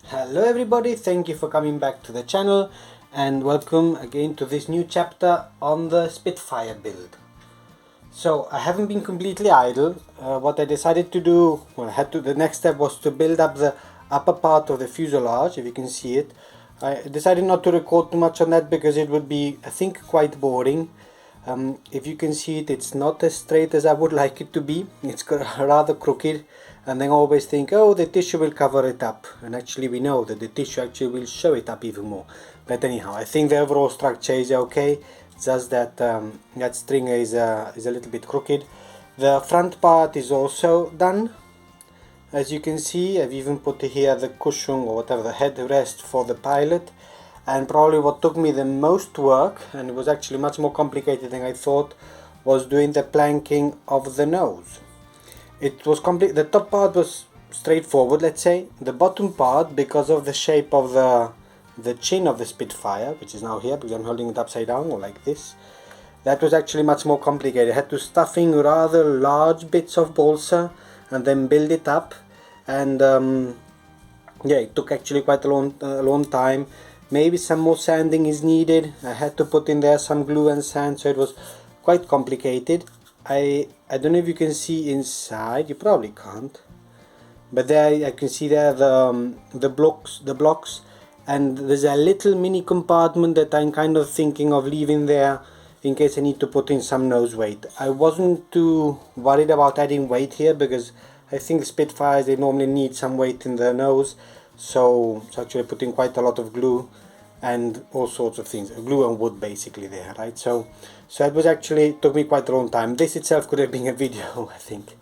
Hello everybody, thank you for coming back to the channel and welcome again to this new chapter on the Spitfire build. So I haven't been completely idle. What I decided to do, the next step was to build up the upper part of the fuselage, if you can see it. I decided not to record too much on that because it would be, I think, quite boring. If you can see it, it's not as straight as I would like it to be. It's rather crooked, and then I always think, oh, the tissue will cover it up, and actually we know that the tissue actually will show it up even more. But anyhow, I think the overall structure is okay, just that that stringer is a little bit crooked. The front part is also done. As you can see, I've even put here the cushion or whatever, the headrest for the pilot. And probably what took me the most work, and it was actually much more complicated than I thought, was doing the planking of the nose. It was complete. The top part was straightforward, let's say. The bottom part, because of the shape of the chin of the Spitfire, which is now here because I'm holding it upside down or like this, that was actually much more complicated. I had to stuff in rather large bits of balsa and then build it up, and yeah, it took actually quite a long time. Maybe some more sanding is needed. I had to put in there some glue and sand, so it was quite complicated. I don't know if you can see inside. You probably can't, but there I can see there the blocks, and there's a little mini compartment that I'm kind of thinking of leaving there in case I need to put in some nose weight. I wasn't too worried about adding weight here because I think Spitfires, they normally need some weight in their nose, so it's actually putting quite a lot of glue and all sorts of things, glue and wood basically there, right? So it was actually, took me quite a long time. This itself could have been a video, I think,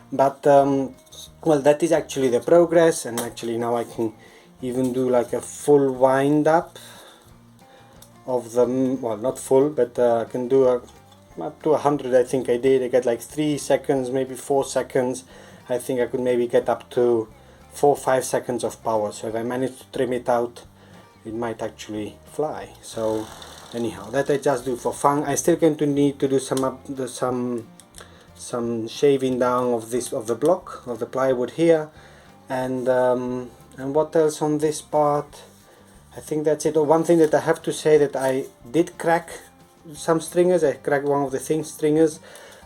but well, that is actually the progress, and actually now I can even do like a full wind up of them. Well, not full, but I can do up to 100. I think I did. I got like 3 seconds, maybe 4 seconds. I think I could maybe get up to 4 or 5 seconds of power. So if I manage to trim it out, it might actually fly. So anyhow, that I just do for fun. I still going to need to do some shaving down of the block of the plywood here, and what else on this part? I think that's it. Oh, one thing that I have to say, that I did crack some stringers. I cracked one of the thin stringers,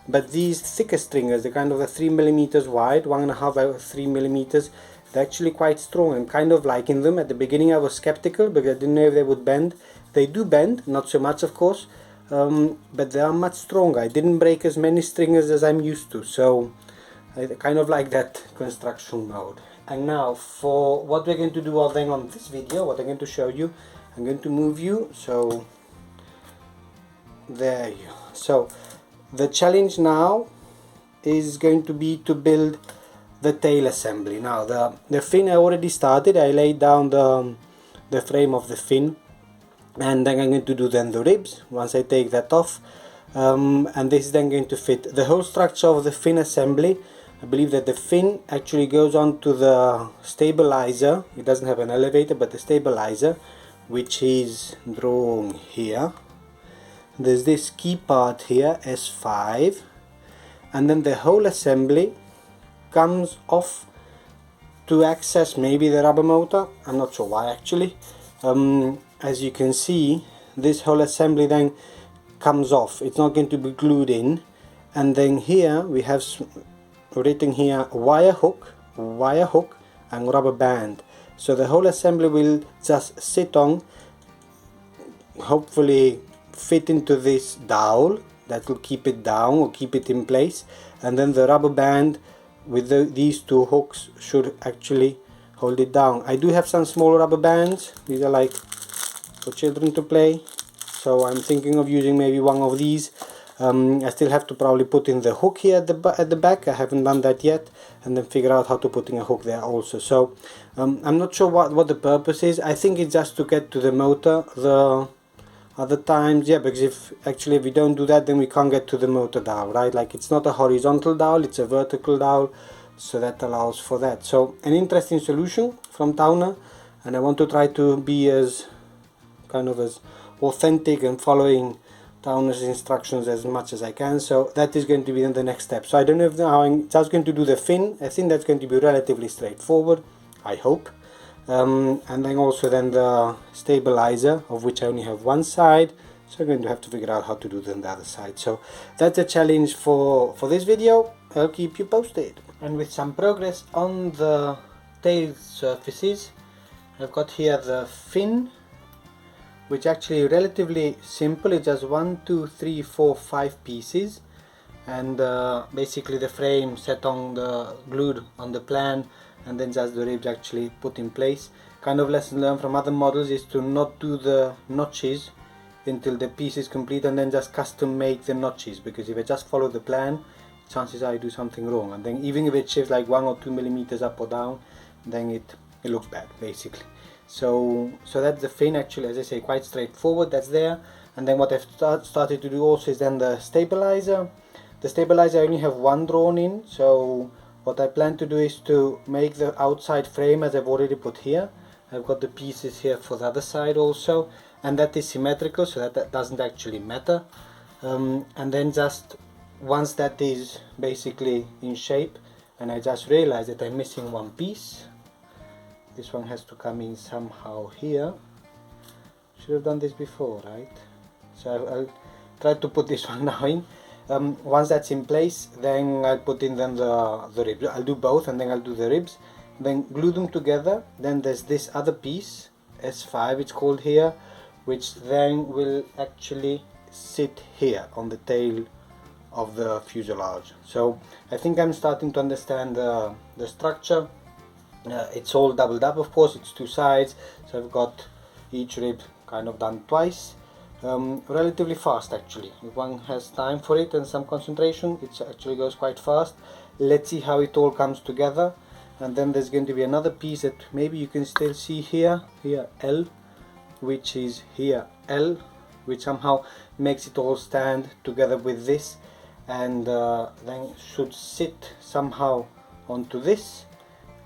but these thicker stringers, the kind of the 3 millimeters wide, 1.5 by 3 millimeters, they're actually quite strong. I'm kind of liking them. At the beginning I was skeptical because I didn't know if they would bend. They do bend, not so much of course, but they are much stronger. I didn't break as many stringers as I'm used to, so I kind of like that construction mode. And now for what we're going to do then on this video, what I'm going to show you, I'm going to move you, so there you go. So the challenge now is going to be to build the tail assembly. Now the fin I already started. I laid down the frame of the fin, and then I'm going to do then the ribs once I take that off, and this is then going to fit the whole structure of the fin assembly. I believe that the fin actually goes on to the stabilizer. It doesn't have an elevator, but the stabilizer, which is drawn here. There's this key part here, S5, and then the whole assembly comes off to access maybe the rubber motor. I'm not sure why actually. As you can see, this whole assembly then comes off. It's not going to be glued in, and then here we have written here wire hook and rubber band. So the whole assembly will just sit on, hopefully fit into this dowel that will keep it down or keep it in place, and then the rubber band with these two hooks should actually hold it down. I do have some small rubber bands. These are like for children to play, so I'm thinking of using maybe one of these. I still have to probably put in the hook here at the back. I haven't done that yet, and then figure out how to put in a hook there also. So I'm not sure what the purpose is. I think it's just to get to the motor. The other times, yeah, because if we don't do that, then we can't get to the motor dowel, right? Like, it's not a horizontal dowel, it's a vertical dowel, so that allows for that. So an interesting solution from Towner, and I want to try to be as kind of as authentic and following Towner's instructions as much as I can. So that is going to be in the next step. So I don't know how I'm just going to do the fin. I think that's going to be relatively straightforward, I hope. and then also then the stabilizer, of which I only have one side, so I'm going to have to figure out how to do then the other side. So that's a challenge for this video. I'll keep you posted. And with some progress on the tail surfaces, I've got here the fin, which actually relatively simple. It's just 1, 2, 3, 4, 5 pieces, and basically the frame set on the glued on the plan, and then just the ribs actually put in place. Kind of lesson learned from other models is to not do the notches until the piece is complete, and then just custom make the notches, because if I just follow the plan, chances are I do something wrong, and then even if it shifts like 1 or 2 millimeters up or down, then it looks bad basically. So that's the fin. Actually, as I say, quite straightforward. That's there. And then what I've started to do also is then the stabilizer. The stabilizer I only have one drawn in, so what I plan to do is to make the outside frame as I've already put here. I've got the pieces here for the other side also, and that is symmetrical, so that doesn't actually matter. And then just once that is basically in shape, and I just realized that I'm missing one piece. This one has to come in somehow here. Should have done this before, right? So I'll try to put this one now in. Once that's in place, then I'll put in then the ribs. I'll do both, and then I'll do the ribs, then glue them together. Then there's this other piece, S5 it's called here, which then will actually sit here on the tail of the fuselage. So I think I'm starting to understand the structure. It's all doubled up, of course, it's two sides, so I've got each rib kind of done twice. Relatively fast actually. If one has time for it and some concentration, it actually goes quite fast. Let's see how it all comes together. And then there's going to be another piece that maybe you can still see here L, which is here L, which somehow makes it all stand together with this, and then should sit somehow onto this,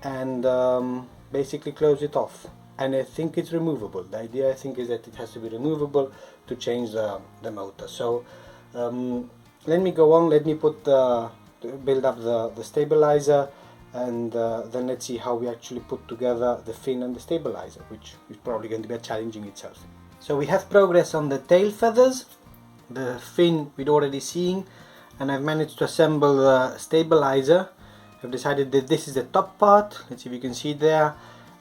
and basically close it off. And I think it's removable. The idea, I think, is that it has to be removable to change the motor. So let me go on, let me build up the stabilizer, and then let's see how we actually put together the fin and the stabilizer, which is probably going to be challenging itself. So we have progress on the tail feathers. The fin we'd already seen, and I've managed to assemble the stabilizer. I've decided that this is the top part. Let's see if you can see it there,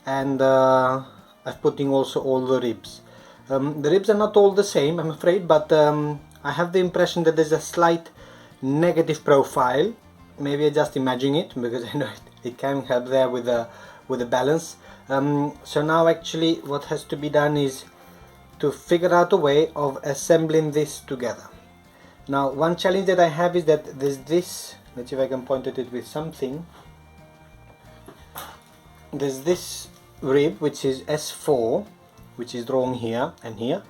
and I've put in also all the ribs. The ribs are not all the same, I'm afraid, but I have the impression that there's a slight negative profile. Maybe I just imagine it, because I know it can help there with the balance. So now actually what has to be done is to figure out a way of assembling this together. Now one challenge that I have is that there's this, let's see if I can point at it with something. There's this rib which is S4, which is drawn here and here,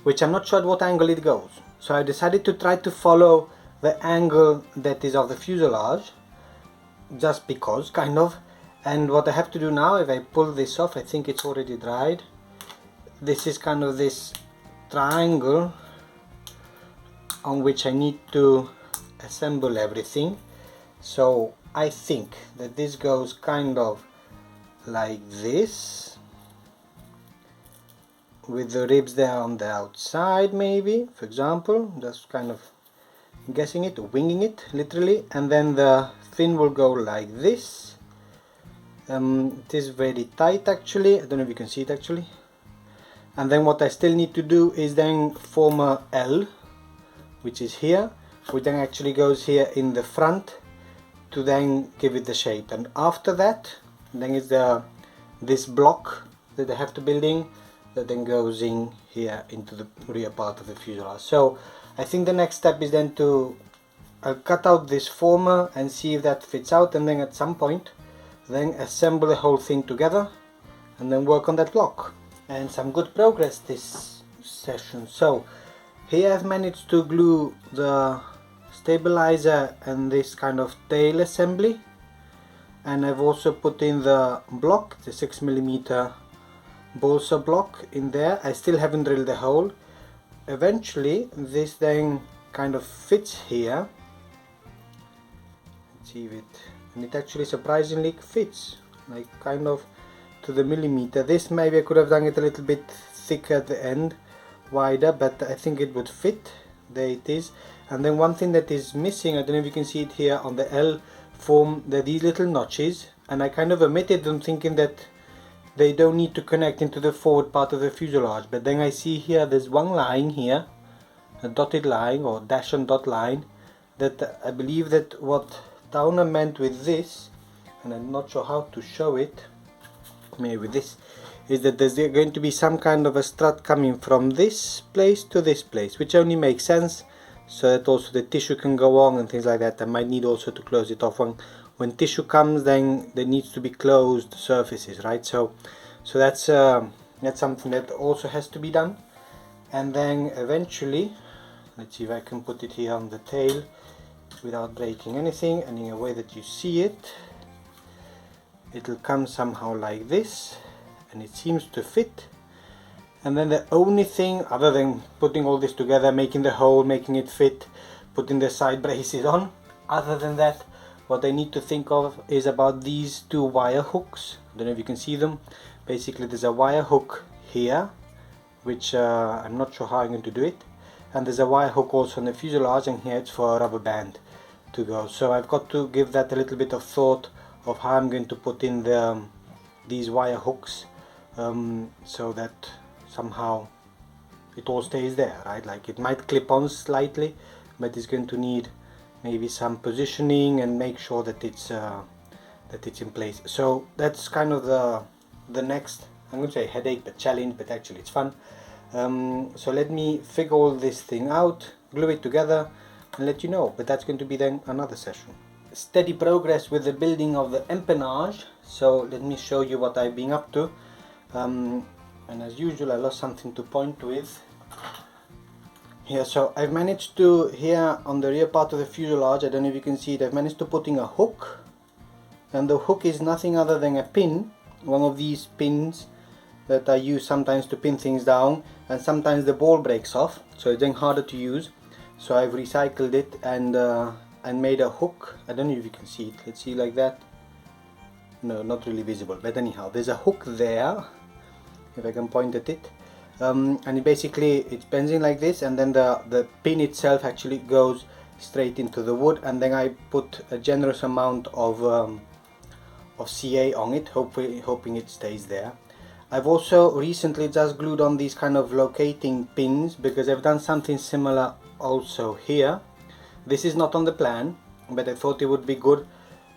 which I'm not sure at what angle it goes. So I decided to try to follow the angle that is of the fuselage, just because, kind of. And what I have to do now, if I pull this off, I think it's already dried. This is kind of this triangle on which I need to assemble everything. So I think that this goes kind of like this, with the ribs there on the outside, maybe, for example, just kind of guessing it, winging it literally, and then the fin will go like this. It is very tight actually, I don't know if you can see it actually. And then what I still need to do is then form a L, which is here, which then actually goes here in the front to then give it the shape. And after that, then it's this block that I have to build in, that then goes in here into the rear part of the fuselage. So I think the next step is then to cut out this former and see if that fits out, and then at some point then assemble the whole thing together and then work on that block. And some good progress this session. So here I've managed to glue the stabilizer and this kind of tail assembly, and I've also put in the block, the 6mm balsa block in there. I still haven't drilled the hole. Eventually this then kind of fits here. Let's see if it, and it actually surprisingly fits, like kind of to the millimeter. This maybe I could have done it a little bit thicker at the end, wider, but I think it would fit. There it is. And then one thing that is missing, I don't know if you can see it here on the L form, there are these little notches, and I kind of omitted them thinking that they don't need to connect into the forward part of the fuselage, but then I see here there's one line here, a dotted line or dash and dot line, that I believe that what Downer meant with this, and I'm not sure how to show it, maybe with this, is that there's going to be some kind of a strut coming from this place to this place, which only makes sense so that also the tissue can go on and things like that. I might need also to close it off. When tissue comes, then there needs to be closed surfaces, right? So that's something that also has to be done. And then eventually, let's see if I can put it here on the tail without breaking anything, and in a way that you see it, it'll come somehow like this, and it seems to fit. And then the only thing, other than putting all this together, making the hole, making it fit, putting the side braces on, other than that, what I need to think of is about these two wire hooks. I don't know if you can see them. Basically there's a wire hook here, which I'm not sure how I'm going to do it, and there's a wire hook also on the fuselage, and here it's for a rubber band to go. So I've got to give that a little bit of thought of how I'm going to put in these wire hooks, so that somehow it all stays there, right? Like it might clip on slightly, but it's going to need maybe some positioning and make sure that it's in place. So that's kind of the next, I'm going to say headache, but challenge, but actually it's fun. So let me figure all this thing out, glue it together, and let you know. But that's going to be then another session. Steady progress with the building of the empennage. So let me show you what I've been up to. And as usual, I lost something to point with here. So I've managed to, here on the rear part of the fuselage, I don't know if you can see it, I've managed to put in a hook, and the hook is nothing other than a pin, one of these pins that I use sometimes to pin things down, and sometimes the ball breaks off, so it's then harder to use. So I've recycled it and made a hook. I don't know if you can see it. Let's see, like that. No, not really visible, but anyhow, there's a hook there, if I can point at it, and it basically, it bends in like this, and then the pin itself actually goes straight into the wood, and then I put a generous amount of CA on it, hoping it stays there. I've also recently just glued on these kind of locating pins, because I've done something similar also here. This is not on the plan, but I thought it would be good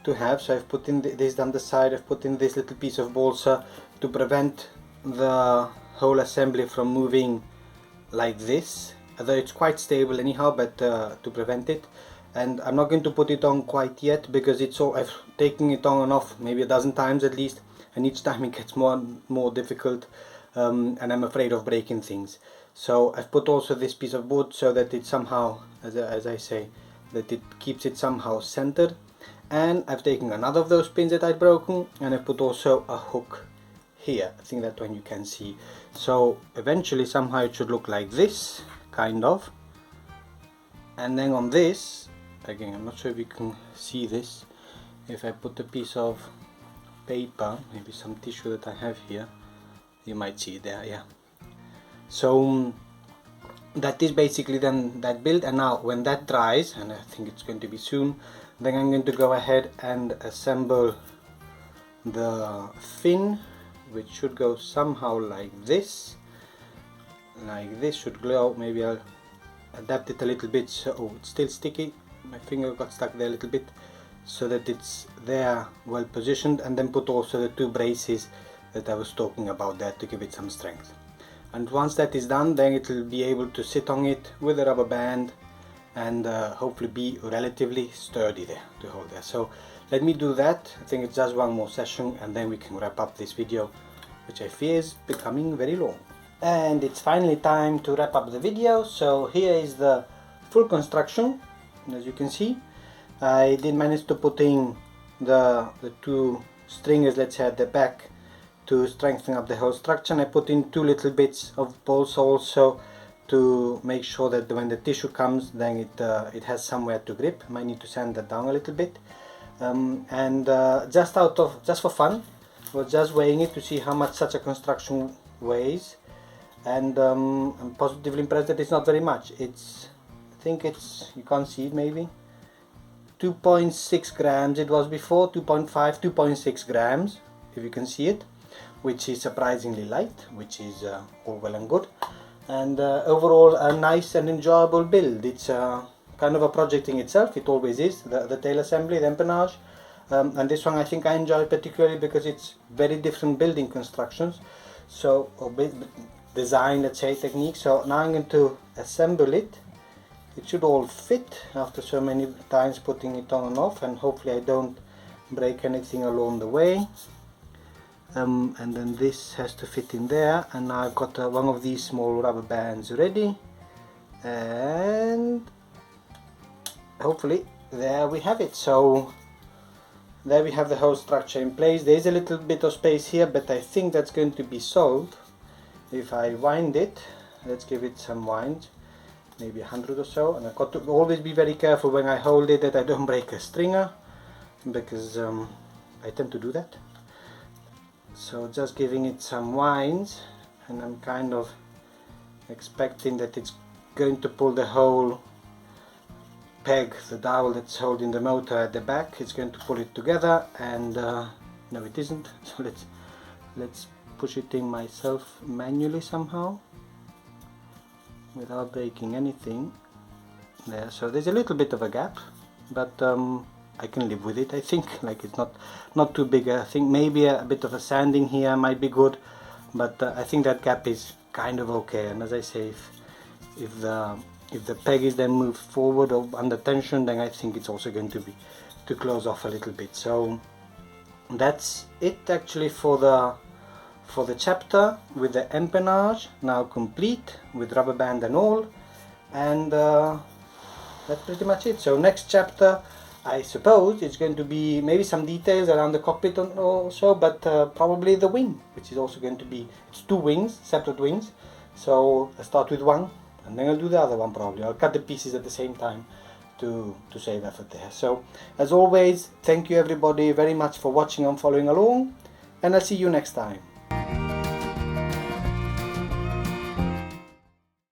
to have, so I've put in this down the side. I've put in this little piece of balsa to prevent the whole assembly from moving like this, although it's quite stable anyhow, but to prevent it. And I'm not going to put it on quite yet, because it's all, I've taken it on and off maybe a dozen times at least, and each time it gets more and more difficult, and I'm afraid of breaking things. So I've put also this piece of wood so that it somehow, as I say, that it keeps it somehow centered. And I've taken another of those pins that I'd broken, and I've put also a hook here. I think that one you can see. So eventually somehow it should look like this, kind of. And then on this, again, I'm not sure if you can see this, if I put a piece of paper, maybe some tissue that I have here, you might see it there, yeah. So that is basically then that build. And now when that dries, and I think it's going to be soon, then I'm going to go ahead and assemble the fin, which should go somehow like this. Like this should glow. Maybe I'll adapt it a little bit, so oh, it's still sticky, my finger got stuck there a little bit, so that it's there well positioned, and then put also the two braces that I was talking about there to give it some strength. And once that is done, then it will be able to sit on it with a rubber band, and hopefully be relatively sturdy there to hold there. So let me do that. I think it's just one more session, and then we can wrap up this video, which I fear is becoming very long. And it's finally time to wrap up the video. So here is the full construction. As you can see, I did manage to put in the two stringers, let's say, at the back to strengthen up the whole structure, and I put in two little bits of balsa also to make sure that when the tissue comes, then it has somewhere to grip. Might need to sand that down a little bit, and just for fun, was just weighing it to see how much such a construction weighs, and I'm positively impressed that it's not very much. It's, I think it's, you can't see it maybe, 2.6 grams it was before, 2.5, 2.6 grams if you can see it, which is surprisingly light, which is all well and good, and overall a nice and enjoyable build. It's kind of a project in itself, it always is, the tail assembly, the empennage, and this one I think I enjoy particularly because it's very different building constructions, so design, let's say, technique. So now I'm going to assemble it. It should all fit after so many times putting it on and off, and hopefully I don't break anything along the way. And then this has to fit in there, and now I've got one of these small rubber bands ready, and hopefully there we have it. So there we have the whole structure in place. There is a little bit of space here, but I think that's going to be solved if I wind it. Let's give it some wind, maybe 100 or so, and I've got to always be very careful when I hold it that I don't break a stringer, because I tend to do that. So just giving it some winds, and I'm kind of expecting that it's going to pull the whole peg, the dowel that's holding the motor at the back, it's going to pull it together, and no, it isn't. So let's push it in myself manually somehow without breaking anything there. So there's a little bit of a gap, but I can live with it, I think. Like, it's not too big. I think maybe a bit of a sanding here might be good, but I think that gap is kind of okay. And as I say, if the peg is then moved forward or under tension, then I think it's also going to close off a little bit. So that's it actually for the chapter with the empennage now complete with rubber band and all, and that's pretty much it. So next chapter, I suppose it's going to be maybe some details around the cockpit or so, but probably the wing, which is also going to be, it's 2 wings, separate wings. So I'll start with one, and then I'll do the other one probably. I'll cut the pieces at the same time to save effort there. So as always, thank you everybody very much for watching and following along, and I'll see you next time.